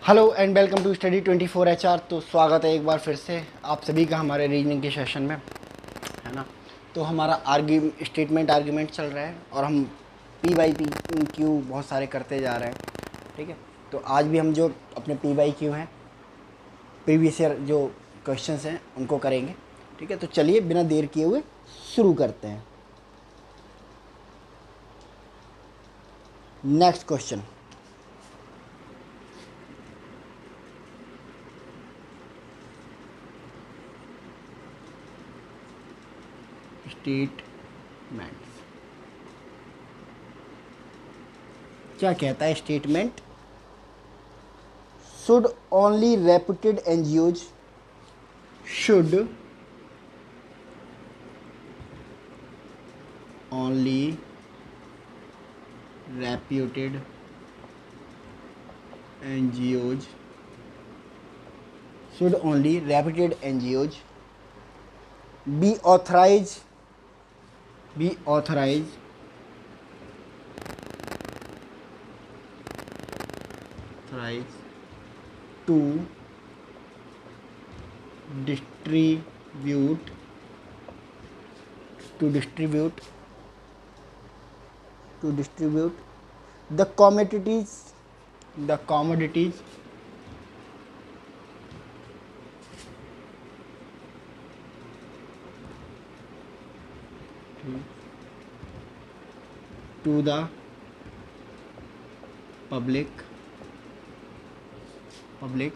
Hello and welcome to study 24 HR। तो स्वागत है एक बार फिर से आप सभी का हमारे रीजनिंग के सेशन में, है ना। तो हमारा आर्ग्यूमेंट चल रहा है और हम पी बाई पी क्यू बहुत सारे करते जा रहे हैं, ठीक है। तो आज भी हम जो अपने पी बाई क्यू हैं, प्रीवियस ईयर जो क्वेश्चंस हैं उनको करेंगे, ठीक है। तो चलिए बिना देर किए हुए शुरू करते हैं। Next question, statements. क्या कहता है statement? should only reputed NGOs should only reputed NGOs should only reputed NGOs be authorized to distribute the commodities to the public public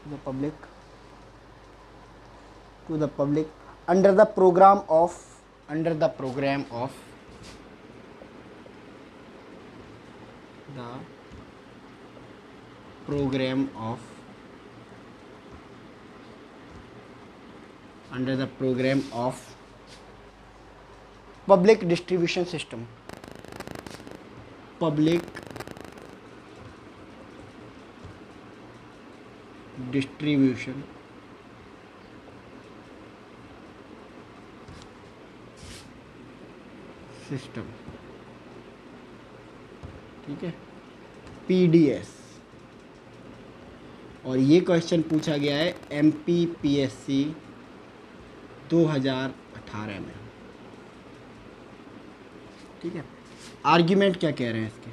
the public to the public under the program of the program of under the program of public distribution system public distribution system, ठीक है, PDS। और ये question पूछा गया है MPPSC 2018 में, ठीक है। आर्ग्यूमेंट क्या कह रहे हैं इसके?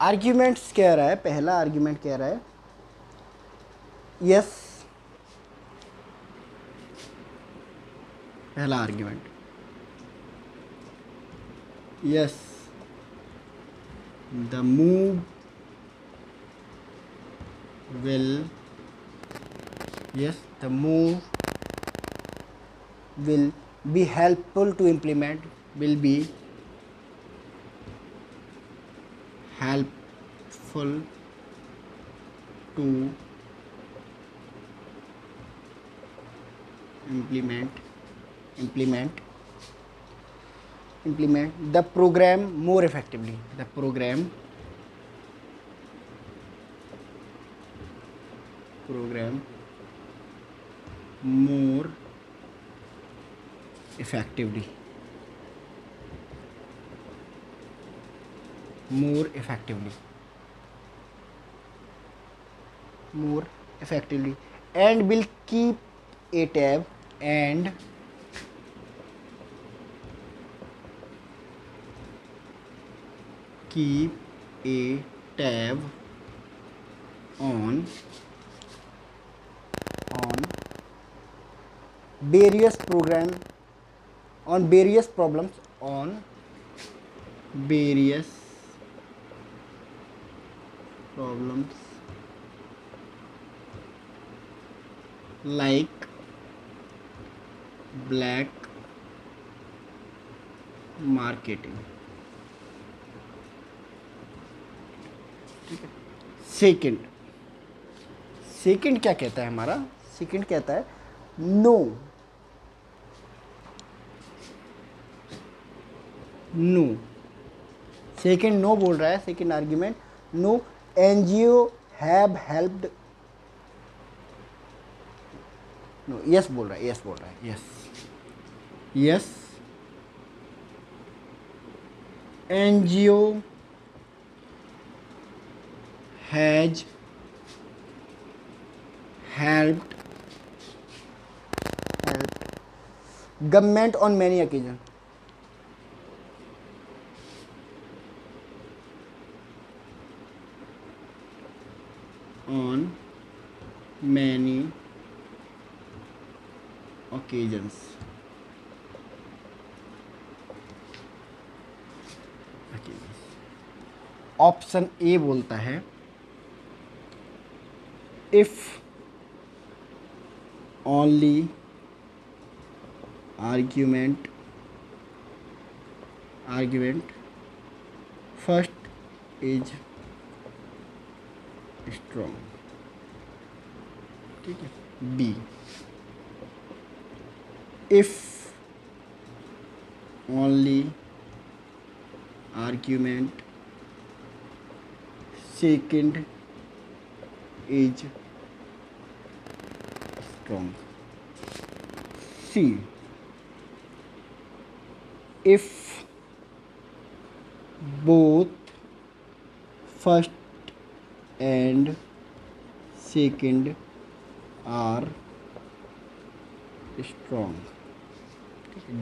आर्ग्यूमेंट्स कह रहा है, पहला आर्ग्यूमेंट कह रहा है यस, पहला argument yes the move will be helpful to implement implement the program more effectively more effectively and will keep a tab on various problems like black marketing, ठीक है। सेकंड क्या कहता है हमारा? सेकंड कहता है नो सेकंड नो बोल रहा है। Second argument, no NGO have helped, no yes बोल रहा है, yes. Yes, NGO has helped government on many occasions. On many occasions. Option A बोलता है if only argument first is strong, ठीक है. B, if only argument second is strong. C, if both first and second are strong.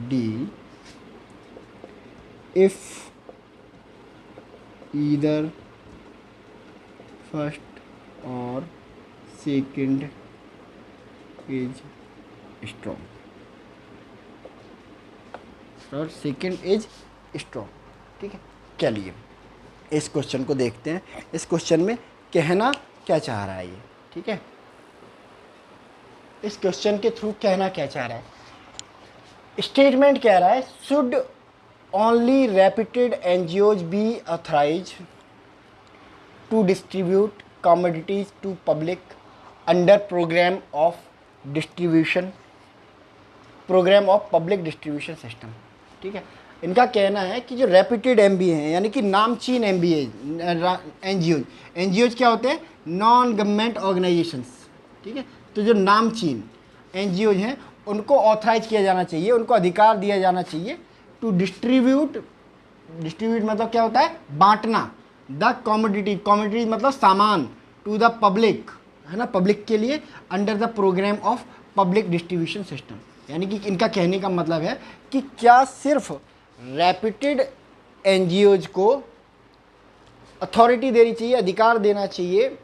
D, if either first or second is strong और second is strong. ठीक है, चलिए इस question को देखते हैं. इस क्वेश्चन में कहना क्या चाह रहा है ये. ठीक है, इस क्वेश्चन के थ्रू कहना क्या चाह रहा है. स्टेटमेंट कह रहा है should only reputed NGOs be authorise to distribute commodities to public under programme of public distribution system. ठीक है, इनका कहना है कि जो रेप्यूटेड एमबी हैं यानी कि नामचीन एमबीए एनजीओज क्या होते हैं, नॉन गवर्नमेंट ऑर्गेनाइजेशंस. ठीक है, तो जो नामचीन एनजीओज हैं उनको ऑथराइज किया जाना चाहिए, उनको अधिकार दिया जाना चाहिए टू डिस्ट्रीब्यूट मतलब क्या होता है, बांटना. द कमोडिटी मतलब सामान, टू द पब्लिक है ना, पब्लिक के लिए, under the programme of public distribution system. यानी कि इनका कहने का मतलब है कि क्या सिर्फ रेप्यूटेड एनजीओज को अथॉरिटी देनी चाहिए, अधिकार देना चाहिए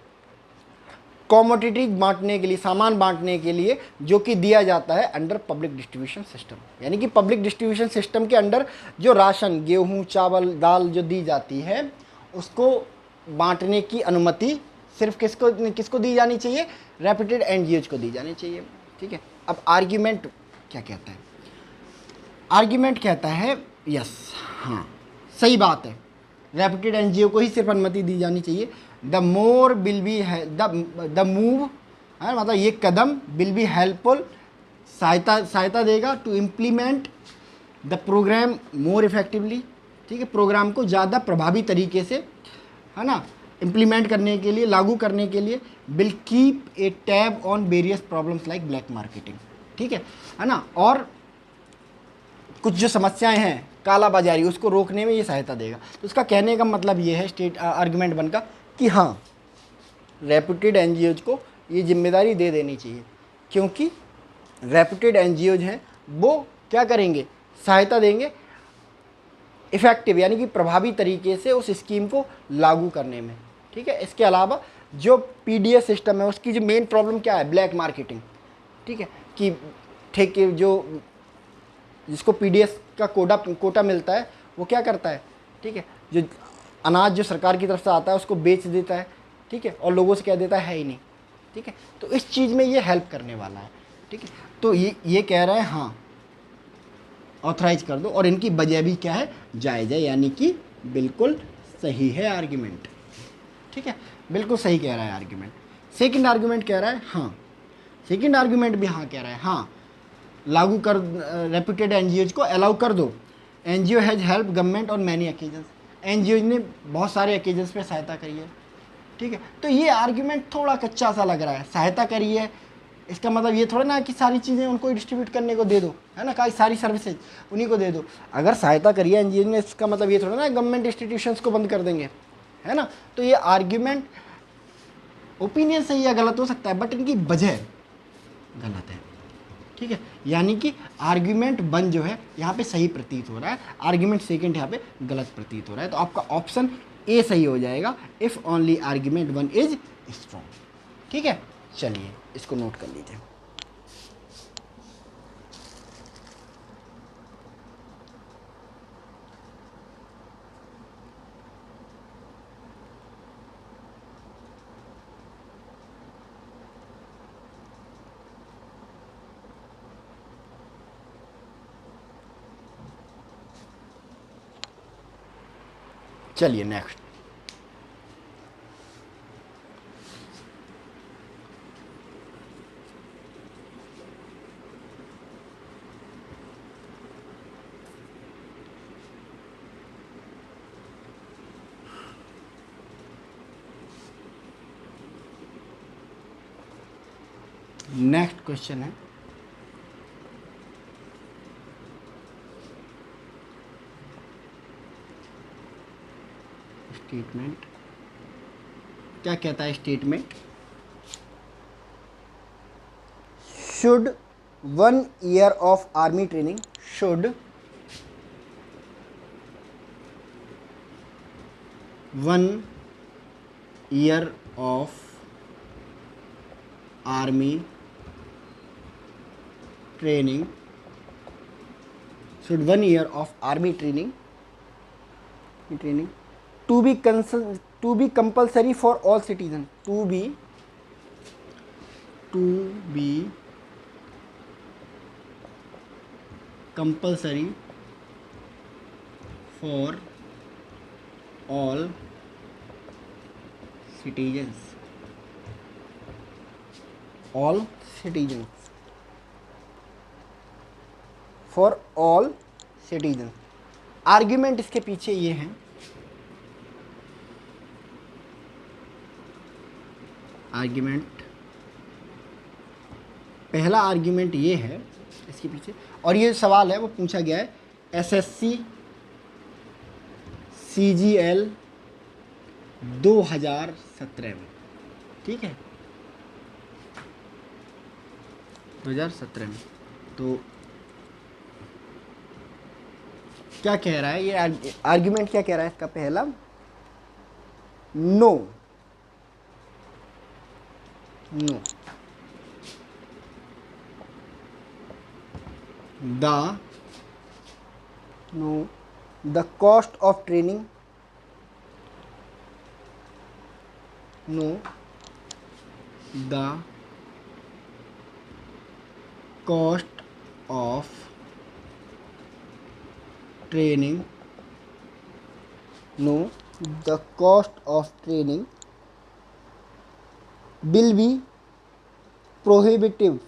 कमोडिटी बांटने के लिए, सामान बांटने के लिए, जो कि दिया जाता है अंडर पब्लिक डिस्ट्रीब्यूशन सिस्टम. यानी कि पब्लिक डिस्ट्रीब्यूशन सिस्टम के अंडर जो राशन, गेहूं, चावल, दाल जो दी जाती है उसको बांटने की अनुमति सिर्फ किसको दी जानी चाहिए, रेप्यूटेड एनजीओज को दी जानी चाहिए. ठीक है, अब आर्ग्यूमेंट क्या कहता है. आर्ग्यूमेंट कहता है यस, हाँ सही बात है, रेप्यूटेड एनजीओ को ही सिर्फ अनुमति दी जानी चाहिए. The more will be the move है मतलब ये कदम विल बी हेल्पफुल, सहायता देगा to implement the programme more effectively. ठीक है, प्रोग्राम को ज़्यादा प्रभावी तरीके से है ना इम्प्लीमेंट करने के लिए, लागू करने के लिए. Will keep a tab on various problems like black marketing. ठीक है ना, और कुछ जो समस्याएं हैं काला बाजारी उसको रोकने में ये सहायता देगा. तो उसका कहने का मतलब ये है स्टेट आर्गुमेंट बनका कि हाँ रेप्यूटेड एनजीओज को ये जिम्मेदारी दे देनी चाहिए, क्योंकि रेप्यूटेड एनजीओज हैं वो क्या करेंगे, सहायता देंगे इफ़ेक्टिव यानी कि प्रभावी तरीके से उस स्कीम को लागू करने में. ठीक है, इसके अलावा जो पीडीएस सिस्टम है उसकी जो मेन प्रॉब्लम क्या है, ब्लैक मार्केटिंग. ठीक है, कि ठेके जो जिसको पीडीएस का कोटा मिलता है वो क्या करता है, ठीक है, जो अनाज जो सरकार की तरफ से आता है उसको बेच देता है. ठीक है, और लोगों से कह देता है ही नहीं. ठीक है, तो इस चीज़ में ये हेल्प करने वाला है. ठीक है, तो ये कह रहा है हाँ ऑथराइज कर दो, और इनकी वजह भी क्या है, जायज़ है, यानी कि बिल्कुल सही है आर्ग्यूमेंट. ठीक है, बिल्कुल सही कह रहा है आर्ग्यूमेंट. सेकंड आर्ग्यूमेंट कह रहा है हाँ, सेकंड आर्ग्यूमेंट भी हाँ कह रहा है, हाँ लागू कर, रेप्यूटेड एनजीओज को अलाउ कर दो. NGO has help government on many occasions, NGOs ने बहुत सारे ओकेजन्स पे सहायता करी है. ठीक है, तो ये आर्ग्यूमेंट थोड़ा कच्चा सा लग रहा है, सहायता करी है इसका मतलब ये थोड़ा ना कि सारी चीज़ें उनको डिस्ट्रीब्यूट करने को दे दो, है ना, कई सारी सर्विसेज उन्हीं को दे दो। अगर सहायता करिए एनजीओ ने, इसका मतलब ये थोड़ा ना गवर्नमेंट इंस्टीट्यूशंस को बंद कर देंगे, है ना। तो ये आर्ग्यूमेंट ओपिनियन सही या गलत हो सकता है, बट इनकी वजह गलत है, ठीक है। यानी कि आर्ग्यूमेंट वन जो है यहाँ पे सही प्रतीत हो रहा है, आर्ग्यूमेंट सेकंड यहाँ पे गलत प्रतीत हो रहा है। तो आपका ऑप्शन ए सही हो जाएगा, if only argument one is strong, ठीक है। चलिए इसको नोट कर लीजिए। चलिए नेक्स्ट। नेक्स्ट क्वेश्चन है, स्टेटमेंट क्या कहता है। Statement, should 1 year of army training, should 1 year of army training, should 1 year of army training to be compulsory for all citizens, to be compulsory for all citizens, all citizens, for all citizens। Argument इसके पीछे ये है, argument, पहला argument ये है इसके पीछे, और ये सवाल है वो पूछा गया है एसएससी सीजीएल 2017 में, ठीक है, 2017 में। तो क्या कह रहा है ये आर्ग्यूमेंट, क्या कह रहा है इसका पहला, no the cost of training, the cost of training, the cost of training will be prohibitive,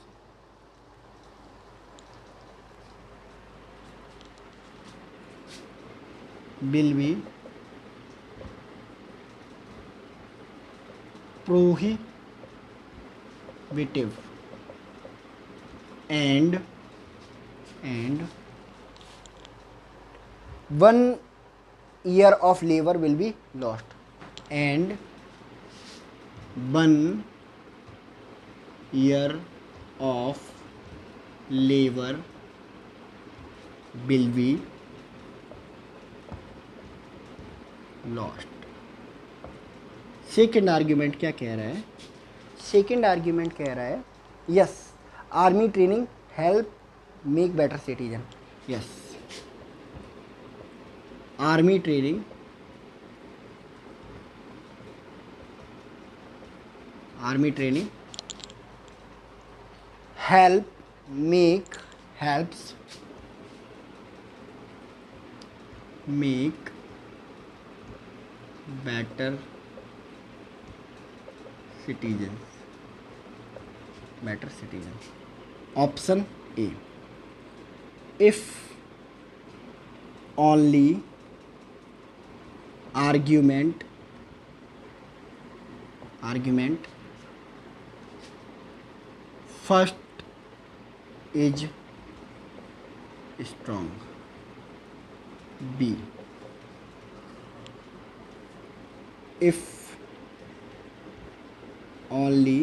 and 1 year of labor will be lost, and 1 year of labor will be lost। Second argument क्या कह रहा है, second argument कह रहा है yes army training help make better citizen, yes army training helps make better citizens, option A, if only argument first is strong, B if only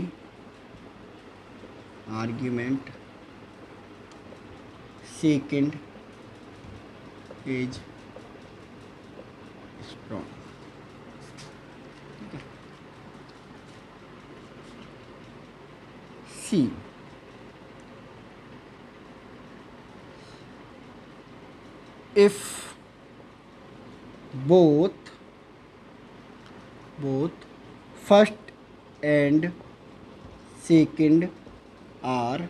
argument second is strong. C if both first and second are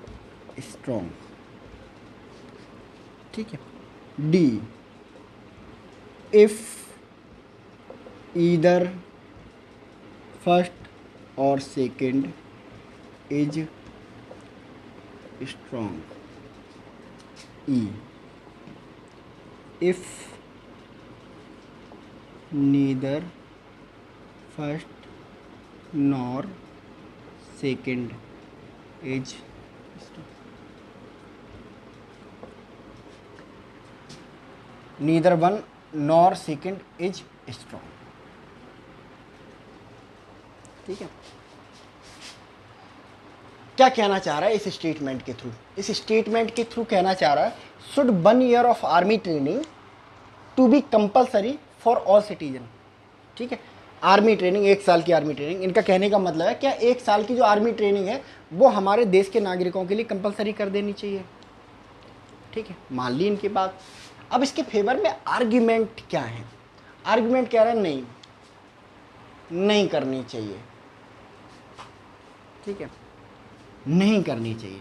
strong. ठीक है. D if either first or second is strong. E if neither first nor second is strong. Neither one nor second is strong. ठीक है. क्या कहना चाह रहा है इस स्टेटमेंट के थ्रू? इस स्टेटमेंट के थ्रू कहना चाह रहा है should 1 year of army training to be compulsory for all citizen. ठीक है. आर्मी ट्रेनिंग, 1 साल की आर्मी ट्रेनिंग, इनका कहने का मतलब है क्या 1 साल की जो आर्मी ट्रेनिंग है वो हमारे देश के नागरिकों के लिए कंपलसरी कर देनी चाहिए. ठीक है. मान ली इनकी बात. अब इसके फेवर में आर्ग्यूमेंट क्या है? आर्ग्यूमेंट कह रहा है नहीं करनी चाहिए. ठीक है, नहीं करनी चाहिए.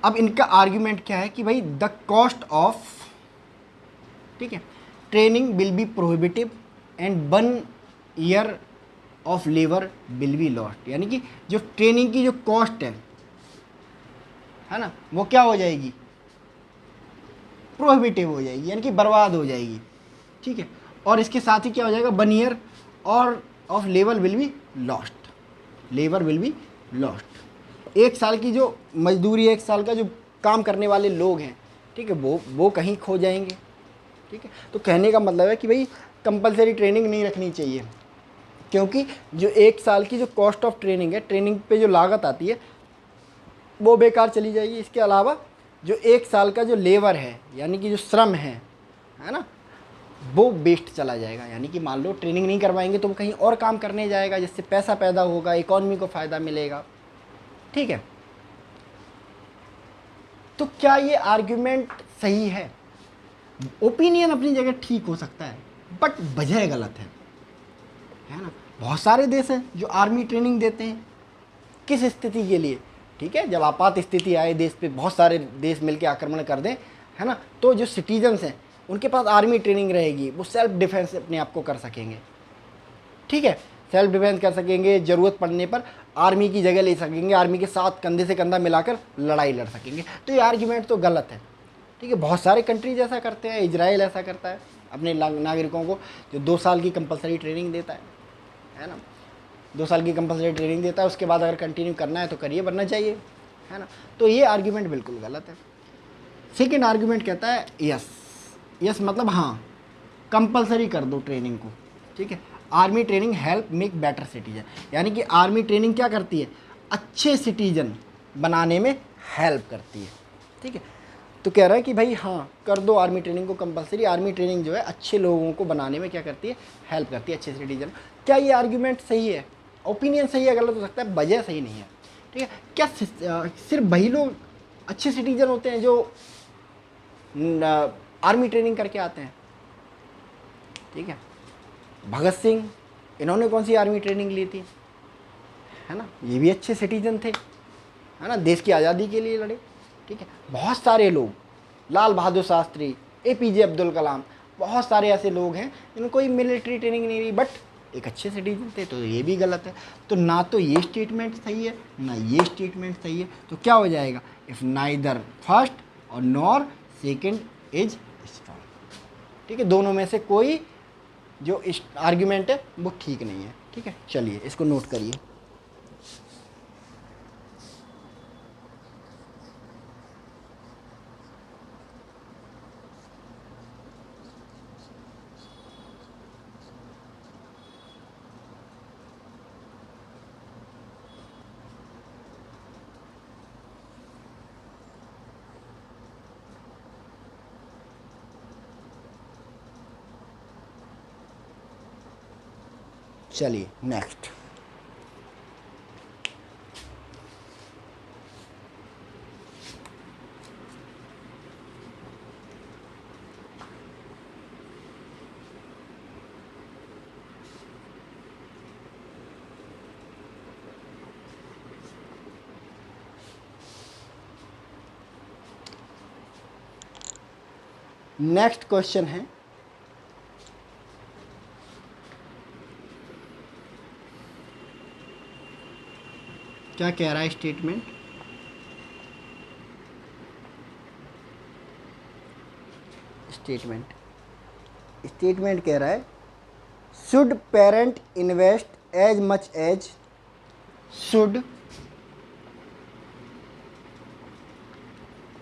अब इनका आर्ग्यूमेंट क्या है कि भाई द कॉस्ट ऑफ, ठीक है, training will be prohibitive and 1 year of labour will be lost. यानी कि जो ट्रेनिंग की जो कॉस्ट है ना, वो क्या हो जाएगी? प्रोहिबिटिव हो जाएगी, यानी कि बर्बाद हो जाएगी. ठीक है. और इसके साथ ही क्या हो जाएगा? 1 year और of labour will be lost. Labour will be lost. 1 साल की जो मजदूरी, 1 साल का जो काम करने वाले लोग हैं, ठीक है, वो कहीं खो जाएंगे. ठीक है. तो कहने का मतलब है कि भाई कंपलसरी ट्रेनिंग नहीं रखनी चाहिए, क्योंकि जो 1 साल की जो कॉस्ट ऑफ ट्रेनिंग है, ट्रेनिंग पे जो लागत आती है वो बेकार चली जाएगी. इसके अलावा जो 1 साल का जो लेबर है, यानी कि जो श्रम है ना, वो वेस्ट चला जाएगा. यानी कि मान लो ट्रेनिंग नहीं करवाएंगे तो वो कहीं और काम करने जाएगा, जिससे पैसा पैदा होगा, इकॉनमी को फ़ायदा मिलेगा. ठीक है. तो क्या ये आर्ग्यूमेंट सही है? ओपिनियन अपनी जगह ठीक हो सकता है, बट वजह गलत है ना. बहुत सारे देश हैं जो आर्मी ट्रेनिंग देते हैं. किस स्थिति के लिए? ठीक है, जब आपात स्थिति आए देश पे, बहुत सारे देश मिलकर आक्रमण कर दें, है ना, तो जो सिटीजन्स हैं उनके पास आर्मी ट्रेनिंग रहेगी, वो सेल्फ डिफेंस अपने आप को कर सकेंगे. ठीक है, सेल्फ डिफेंस कर सकेंगे, ज़रूरत पड़ने पर आर्मी की जगह ले सकेंगे, आर्मी के साथ कंधे से कंधा मिलाकर लड़ाई लड़ सकेंगे. तो ये आर्ग्यूमेंट तो गलत है. ठीक है. बहुत सारे कंट्रीज ऐसा करते हैं. इजराइल ऐसा करता है अपने नागरिकों को, जो 2 साल की कंपलसरी ट्रेनिंग देता है ना, 2 साल की कंपलसरी ट्रेनिंग देता है. उसके बाद अगर कंटिन्यू करना है तो करिए, वरना चाहिए, है ना. तो ये आर्ग्यूमेंट बिल्कुल गलत है. सेकेंड आर्ग्यूमेंट कहता है यस मतलब हाँ, कंपलसरी कर दो ट्रेनिंग को. ठीक है. Army training help make better citizen. यानी कि आर्मी ट्रेनिंग क्या करती है? अच्छे सिटीजन बनाने में हेल्प करती है. ठीक है. तो कह रहा है कि भाई हाँ, कर दो आर्मी ट्रेनिंग को कंपलसरी. आर्मी ट्रेनिंग जो है अच्छे लोगों को बनाने में क्या करती है? हेल्प करती है, अच्छे सिटीजन. क्या ये आर्ग्यूमेंट सही है? ओपिनियन सही है, गलत हो सकता है, वजह सही नहीं है. ठीक है. क्या सिर्फ वही लोग अच्छे सिटीजन होते हैं जो आर्मी ट्रेनिंग करके आते हैं? ठीक है. भगत सिंह, इन्होंने कौन सी आर्मी ट्रेनिंग ली थी? है ना, ये भी अच्छे सिटीजन थे, है ना, देश की आज़ादी के लिए लड़े. ठीक है. बहुत सारे लोग, लाल बहादुर शास्त्री, APJ अब्दुल कलाम, बहुत सारे ऐसे लोग हैं जिनको कोई मिलिट्री ट्रेनिंग नहीं ली, बट एक अच्छे सिटीजन थे. तो ये भी गलत है. तो ना तो ये स्टेटमेंट सही है, ना ये स्टेटमेंट सही है. तो क्या हो जाएगा? इफ़ नाइदर फर्स्ट और नॉर सेकेंड इज स्ट्रॉन्ग. ठीक है. दोनों में से कोई जो आर्ग्यूमेंट है वो ठीक नहीं है. ठीक है. चलिए इसको नोट करिए. चलिए नेक्स्ट। नेक्स्ट क्वेश्चन है, क्या कह रहा है स्टेटमेंट? स्टेटमेंट कह रहा है should parent invest as much as, should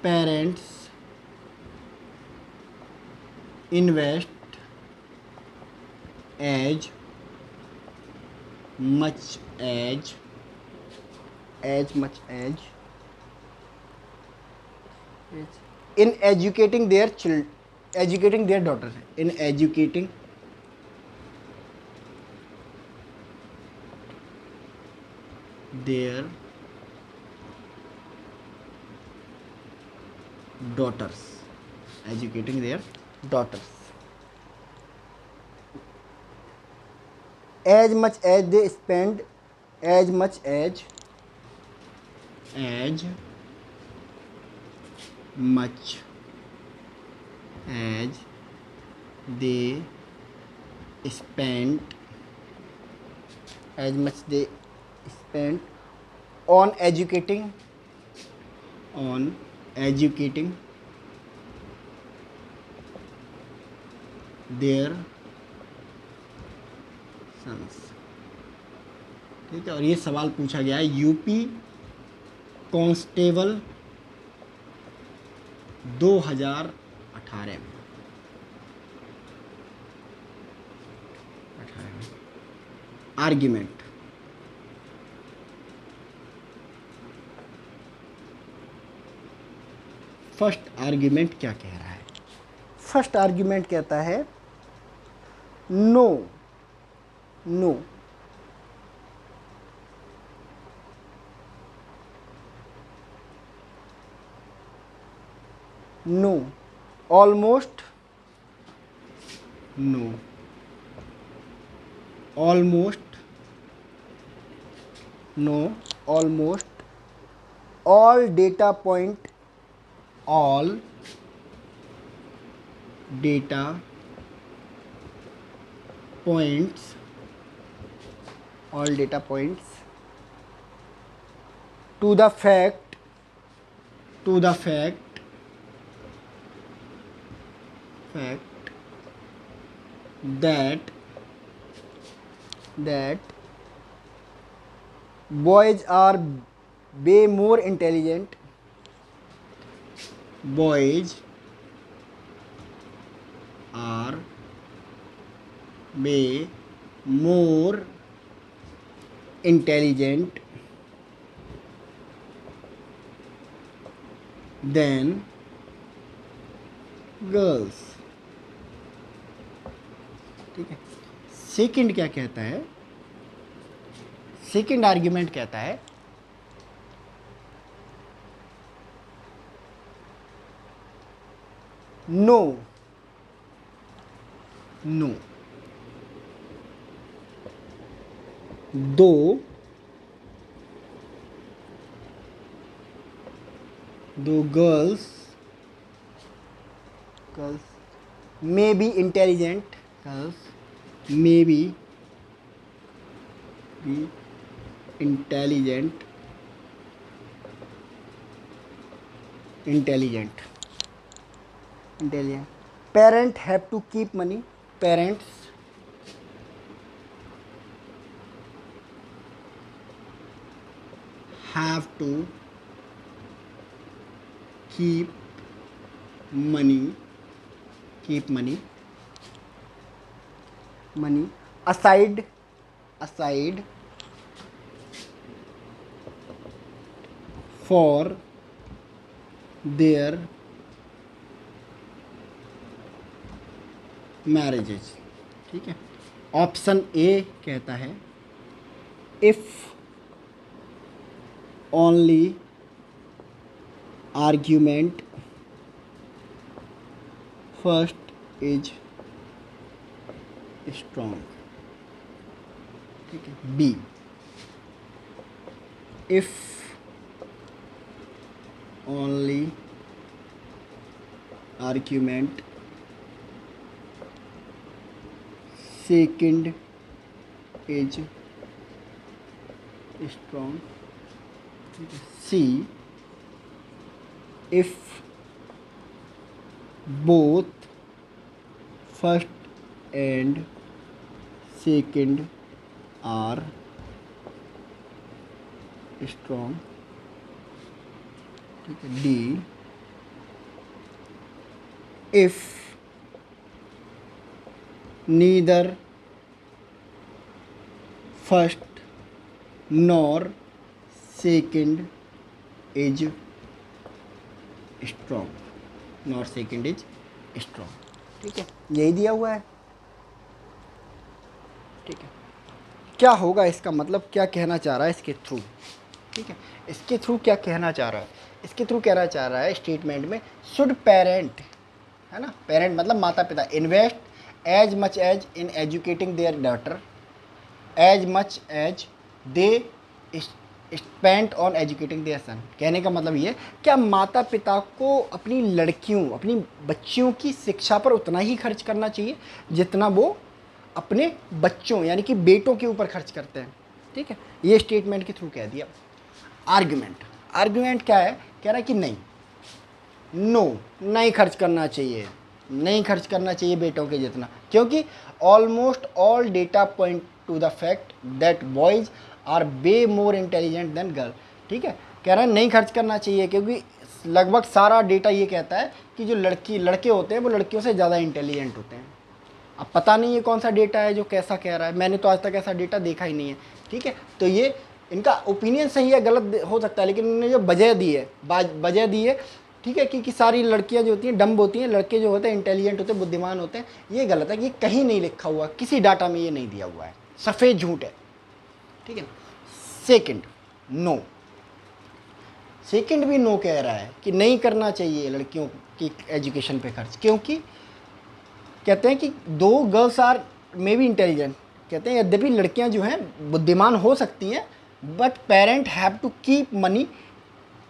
parents invest as much as in educating their daughters, in educating their daughters, as much as they spend, as much as they spend, on educating their sons। ठीक है, और ये सवाल पूछा गया है UP constable 2018 में। Argument, first argument क्या कह रहा है? फर्स्ट आर्ग्यूमेंट कहता है no almost all data points to the fact that boys are way more intelligent, than girls. ठीक है, सेकंड क्या कहता है? सेकंड आर्ग्यूमेंट कहता है नो दो girls may be intelligent, parents have to keep money, keep money aside for their marriages। ठीक है, ऑप्शन ए कहता है if only argument first is strong, ठीक है। B if only argument second is strong, C if both first and second are strong, ठीक है। D if neither first nor second is strong, nor second is strong, ठीक है। यही दिया हुआ है, ठीक है। क्या होगा इसका मतलब, क्या कहना चाह रहा है इसके थ्रू, ठीक है। इसके थ्रू क्या कहना चाह रहा है, इसके थ्रू कहना चाह रहा है स्टेटमेंट में शुड पेरेंट, है ना, पेरेंट मतलब माता पिता, invest as much as in educating their daughter as much as they spent on educating their son. कहने का मतलब ये, क्या माता पिता को अपनी लड़कियों, अपनी बच्चियों की शिक्षा पर उतना ही खर्च करना चाहिए जितना वो अपने बच्चों यानी कि बेटों के ऊपर खर्च करते हैं, ठीक है। ये स्टेटमेंट के थ्रू कह दिया। आर्गुमेंट, आर्गुमेंट क्या है, कह रहा है कि नहीं, नो, नहीं खर्च करना चाहिए, नहीं खर्च करना चाहिए बेटों के जितना, क्योंकि almost all data point to the fact that boys are way more intelligent than girl, ठीक है। कह रहा है नहीं खर्च करना चाहिए क्योंकि लगभग सारा डेटा ये कहता है कि जो लड़के होते हैं वो लड़कियों से ज़्यादा इंटेलिजेंट होते हैं। अब पता नहीं है कौन सा डेटा है जो कैसा कह रहा है, मैंने तो आज तक ऐसा डेटा देखा ही नहीं है, ठीक है। तो ये इनका ओपिनियन सही है गलत हो सकता है, लेकिन इन्होंने जो वजह दी है, वजह दी है, ठीक है, कि सारी लड़कियां जो होती हैं डम्ब होती हैं, लड़के जो होते हैं इंटेलिजेंट होते हैं, बुद्धिमान होते हैं, ये गलत है। ये कहीं नहीं लिखा हुआ, किसी डाटा में ये नहीं दिया हुआ है, सफ़ेद झूठ है, ठीक है ना। सेकंड, नो, सेकंड भी नो कह रहा है कि नहीं करना चाहिए लड़कियों की एजुकेशन पे खर्च, क्योंकि कहते हैं कि though girls are may be intelligent, कहते हैं यद्यपि लड़कियां जो हैं बुद्धिमान हो सकती हैं, but parent have to keep money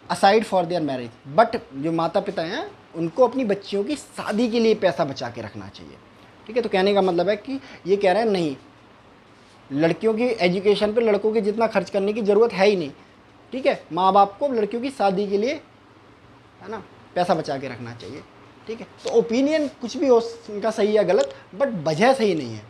aside for their marriage, but जो माता पिता हैं उनको अपनी बच्चियों की शादी के लिए पैसा बचा के रखना चाहिए, ठीक है। तो कहने का मतलब है कि ये कह रहे हैं नहीं, लड़कियों की एजुकेशन पे लड़कों के जितना खर्च करने की ज़रूरत है ही नहीं, ठीक है। माँ बाप को लड़कियों की शादी के लिए, है ना, पैसा बचा के रखना चाहिए, ठीक है। तो ओपिनियन कुछ भी हो इनका सही या गलत, बट वजह सही नहीं है,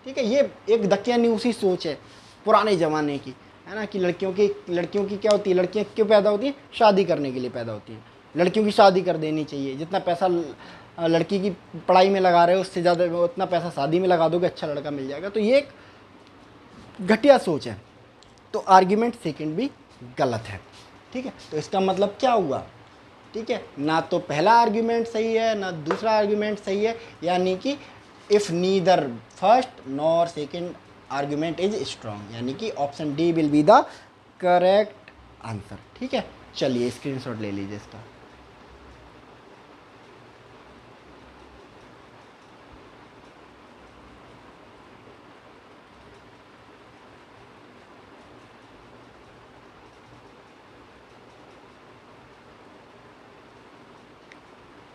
ठीक है। ये एक दकियानूसी सोच है पुराने ज़माने की, है ना, कि लड़कियों की क्या होती है, लड़कियां क्यों पैदा होती हैं, शादी करने के लिए पैदा होती हैं, लड़कियों की शादी कर देनी चाहिए, जितना पैसा लड़की की पढ़ाई में लगा रहे हो उससे ज़्यादा उतना पैसा शादी में लगा दोगे, अच्छा लड़का मिल जाएगा। तो ये एक घटिया सोच है। तो आर्ग्यूमेंट सेकंड भी गलत है, ठीक है। तो इसका मतलब क्या हुआ, ठीक है, ना तो पहला आर्ग्यूमेंट सही है ना दूसरा आर्ग्यूमेंट सही है, यानी कि if neither first nor second argument is strong, यानी कि option D will be the correct answer, ठीक है। चलिए स्क्रीनशॉट ले लीजिए इसका।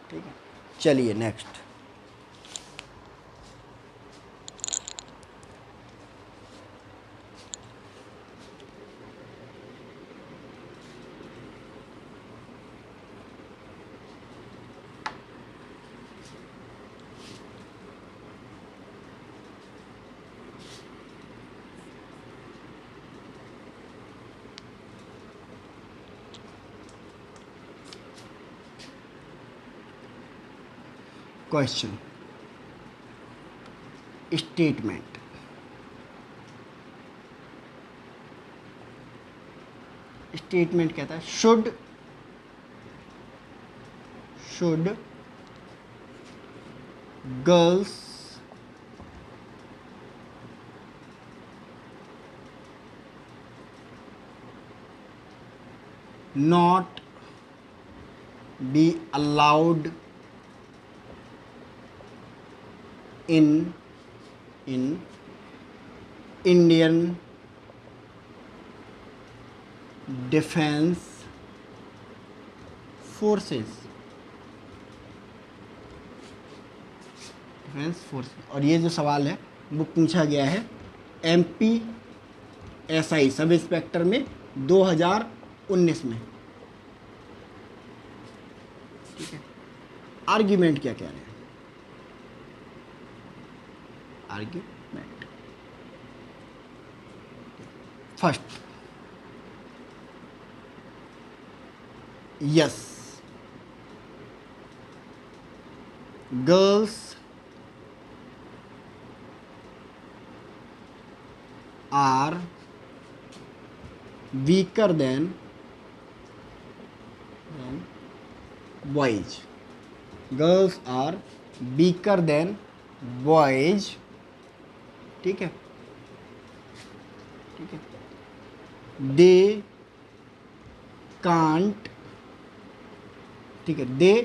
ठीक है, चलिए नेक्स्ट। क्वेश्चन, स्टेटमेंट, स्टेटमेंट कहता है should girls not be allowed in Indian defense forces, और ये जो सवाल है वो पूछा गया है MPSI सब इंस्पेक्टर में 2019 में। ठीक है, आर्ग्यूमेंट क्या कह रहे हैं? Argument first, yes, girls are weaker than boys. Girls are weaker than boys. ठीक है, ठीक है। They can't, ठीक है, they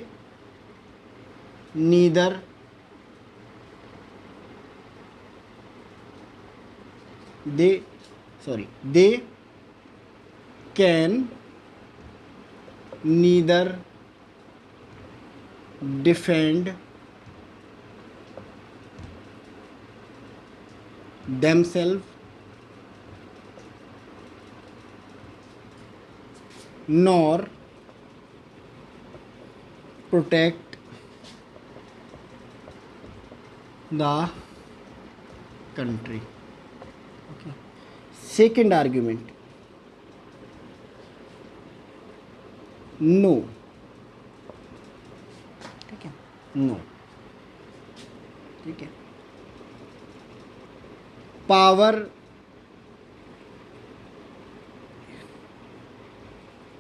neither they can neither defend themselves nor protect the country. Okay. Second argument, no. ठीक है, नो। ठीक है, power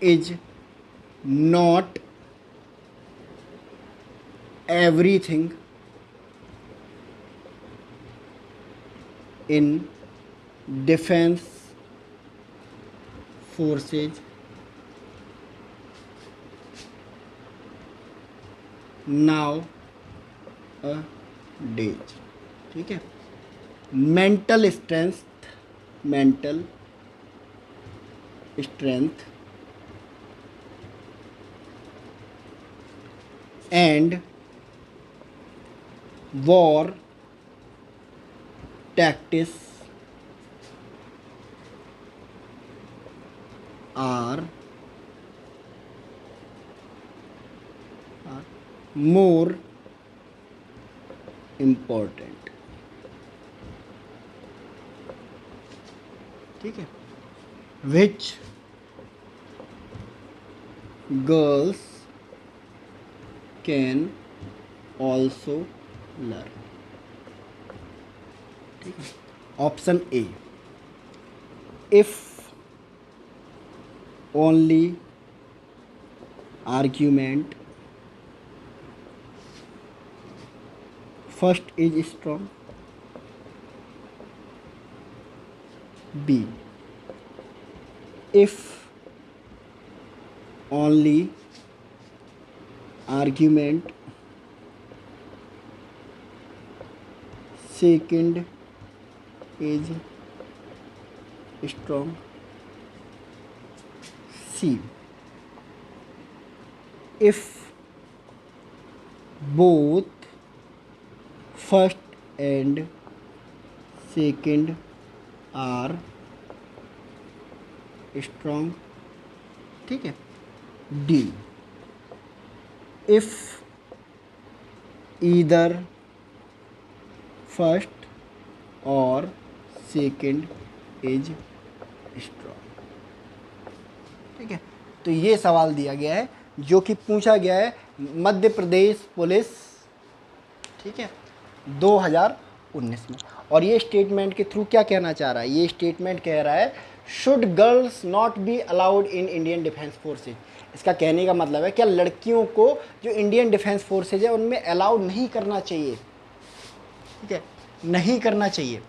is not everything in defence forces now a days. ठीक है, mental strength and war tactics are more important। ठीक है, which girls can also learn। ठीक है, option A, if only argument first is strong, B, if only argument second is strong, C, if both first and second are strong। ठीक है, D, if either first or second is strong। ठीक है, तो ये सवाल दिया गया है जो कि पूछा गया है मध्य प्रदेश पुलिस, ठीक है, 2019 में। और ये स्टेटमेंट के थ्रू क्या कहना चाह रहा है? ये स्टेटमेंट कह रहा है should girls not be allowed in Indian defence forces. इसका कहने का मतलब है क्या लड़कियों को जो इंडियन डिफेंस फोर्सेज है उनमें अलाउड नहीं करना चाहिए। ठीक है, नहीं करना चाहिए।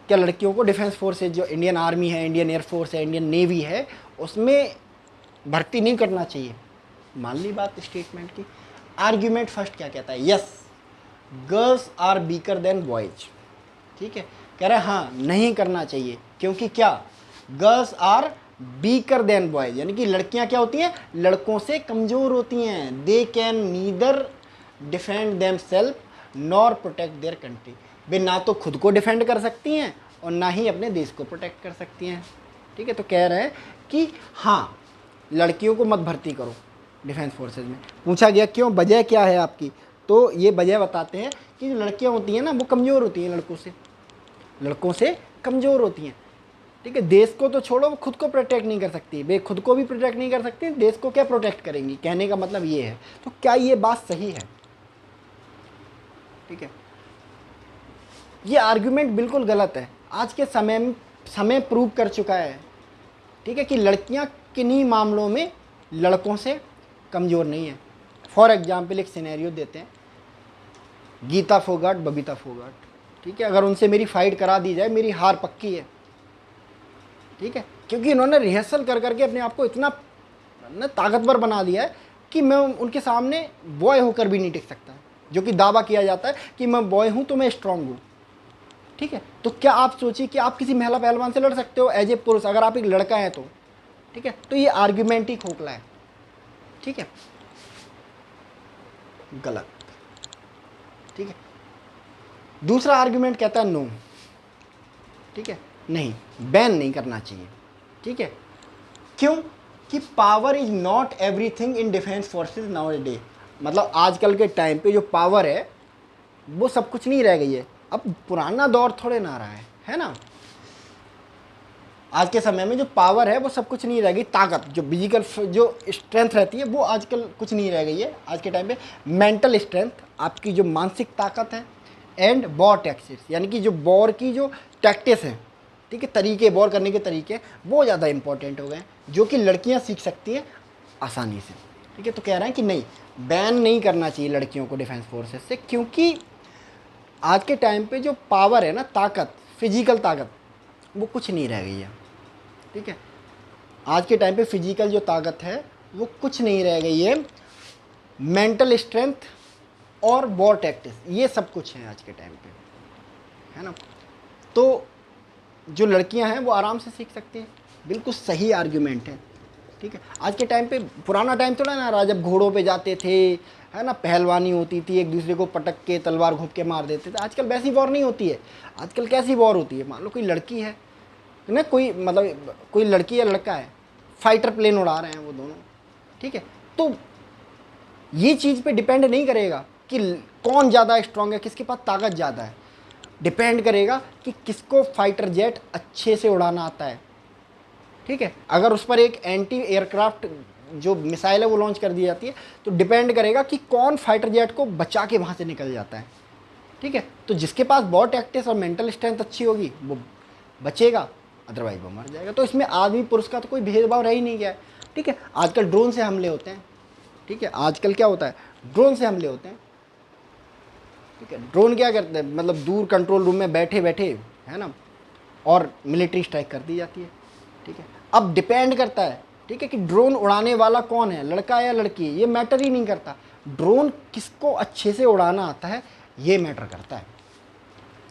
क्या लड़कियों को डिफेंस फोर्सेज जो इंडियन आर्मी है, इंडियन एयरफोर्स है, इंडियन नेवी है, उसमें भर्ती नहीं करना चाहिए, मान ली बात स्टेटमेंट की। आर्ग्यूमेंट फर्स्ट क्या कहता है, yes girls are weaker than boys, ठीक है, कह रहा है हाँ नहीं करना चाहिए, क्योंकि क्या, girls are weaker than boys, यानी कि लड़कियां क्या होती हैं, लड़कों से कमज़ोर होती हैं। They can neither defend them self nor protect their country, वे ना तो खुद को डिफेंड कर सकती हैं और ना ही अपने देश को प्रोटेक्ट कर सकती हैं, ठीक है। तो कह रहे हैं कि हाँ लड़कियों को मत भर्ती करो डिफेंस फोर्सेज में। पूछा गया क्यों, वजह क्या है आपकी, तो ये वजह बताते हैं कि जो लड़कियां होती हैं ना वो कमज़ोर होती हैं, लड़कों से कमज़ोर होती हैं, ठीक है। देश को तो छोड़ो, वो खुद को प्रोटेक्ट नहीं कर सकती, वे खुद को भी प्रोटेक्ट नहीं कर सकती, देश को क्या प्रोटेक्ट करेंगी, कहने का मतलब ये है। तो क्या ये बात सही है, ठीक है। ये आर्गुमेंट बिल्कुल गलत है, आज के समय प्रूव कर चुका है, ठीक है, कि लड़कियां किन्हीं मामलों में लड़कों से कमज़ोर नहीं है। फॉर एग्जाम्पल एक सिनेरियो देते हैं, गीता फोगाट, बबीता फोगाट, ठीक है, अगर उनसे मेरी फाइट करा दी जाए मेरी हार पक्की है, ठीक है, क्योंकि इन्होंने रिहर्सल कर करके अपने आप को इतना ताकतवर बना दिया है कि मैं उनके सामने बॉय होकर भी नहीं टिक सकता, जो कि दावा किया जाता है कि मैं बॉय हूँ तो मैं स्ट्रांग हूँ, ठीक है। तो क्या आप सोचिए कि आप किसी महिला पहलवान से लड़ सकते हो एज ए पुरुष, अगर आप एक लड़का है तो, ठीक है। तो ये आर्ग्यूमेंट ही खोखला है, ठीक है, गलत, ठीक है। दूसरा आर्ग्यूमेंट कहता है नो, ठीक है, नहीं बैन नहीं करना चाहिए, ठीक है। क्यों, कि power is not everything in defence forces now a day, मतलब आजकल के टाइम पे जो पावर है वो सब कुछ नहीं रह गई है। अब पुराना दौर थोड़े ना रहा है ना, आज के समय में जो पावर है वो सब कुछ नहीं रह गई, ताकत जो फिजिकल जो स्ट्रेंथ रहती है वो आजकल कुछ नहीं रह गई है। आज के टाइम पे मेंटल स्ट्रेंथ, आपकी जो मानसिक ताकत है, एंड वॉर टैक्टिक्स, यानी कि जो वॉर की जो टैक्टिक्स हैं, ठीक है, तरीके, वॉर करने के तरीके, वो ज़्यादा इंपॉर्टेंट हो गए हैं, जो कि लड़कियां सीख सकती हैं आसानी से, ठीक है। तो कह रहे हैं कि नहीं बैन नहीं करना चाहिए लड़कियों को डिफेंस फोर्सेस से, क्योंकि आज के टाइम पे जो पावर है ना, ताकत, फिजिकल ताकत, वो कुछ नहीं रह गई है, ठीक है। आज के टाइम पे फिजिकल जो ताकत है वो कुछ नहीं रह गई है, मेंटल स्ट्रेंथ और वॉर टैक्टिक्स ये सब कुछ है आज के टाइम पे, है ना। तो जो लड़कियां हैं वो आराम से सीख सकती हैं, बिल्कुल सही आर्ग्यूमेंट है, ठीक है। आज के टाइम पे, पुराना टाइम थोड़ा ना रहा जब घोड़ों पे जाते थे, है ना, पहलवानी होती थी, एक दूसरे को पटक के तलवार घोंप के मार देते थे। आजकल वैसी वॉर नहीं होती है, आजकल कैसी वॉर होती है, मान लो कोई लड़की है ना, कोई मतलब कोई लड़की या लड़का है, फाइटर प्लेन उड़ा रहे हैं वो दोनों, ठीक है। तो ये चीज़ पे डिपेंड नहीं करेगा कि कौन ज़्यादा स्ट्रांग है, किसके पास ताकत ज़्यादा है, डिपेंड करेगा कि किसको फाइटर जेट अच्छे से उड़ाना आता है, ठीक है। अगर उस पर एक एंटी एयरक्राफ्ट जो मिसाइल है वो लॉन्च कर दी जाती है, तो डिपेंड करेगा कि कौन फाइटर जेट को बचा के वहाँ से निकल जाता है, ठीक है। तो जिसके पास बहुत टैक्टिक्स और मेंटल स्ट्रेंथ अच्छी होगी वो बचेगा, अदरवाइज वो मर जाएगा। तो इसमें आदमी पुरुष का तो कोई भेदभाव रह ही नहीं गया है, ठीक है। आजकल ड्रोन से हमले होते हैं, ठीक है, आजकल क्या होता है, ड्रोन से हमले होते हैं, ठीक है। ड्रोन क्या करते हैं, मतलब दूर कंट्रोल रूम में बैठे बैठे, है ना, और मिलिट्री स्ट्राइक कर दी जाती है, ठीक है। अब डिपेंड करता है, ठीक है, कि ड्रोन उड़ाने वाला कौन है, लड़का या लड़की, ये मैटर ही नहीं करता, ड्रोन किसको अच्छे से उड़ाना आता है ये मैटर करता है,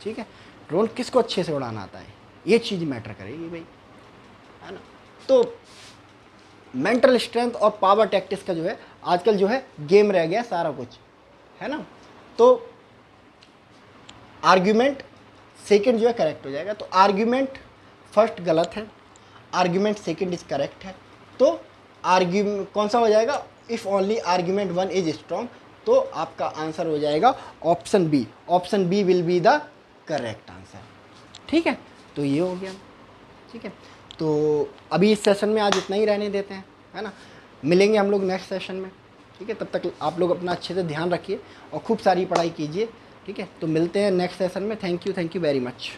ठीक है। ड्रोन किसको अच्छे से उड़ाना आता है ये चीज़ मैटर करेगी भाई, है ना। तो मेंटल स्ट्रेंथ और पावर टैक्टिक्स का जो है आजकल जो है गेम रह गया सारा कुछ, है ना। तो आर्ग्यूमेंट सेकंड जो है करेक्ट हो जाएगा। तो आर्ग्यूमेंट फर्स्ट गलत है, आर्ग्यूमेंट सेकंड इज करेक्ट है। तो आर्ग्यूमेंट कौन सा हो जाएगा, if only argument one is strong, तो आपका आंसर हो जाएगा option B, option B will be the correct answer, ठीक है। तो ये हो गया, ठीक है। तो अभी इस सेशन में आज इतना ही रहने देते हैं, है ना, मिलेंगे हम लोग नेक्स्ट सेशन में, ठीक है। तब तक आप लोग अपना अच्छे से ध्यान रखिए और खूब सारी पढ़ाई कीजिए, ठीक है। तो मिलते हैं नेक्स्ट सेशन में। Thank you very much.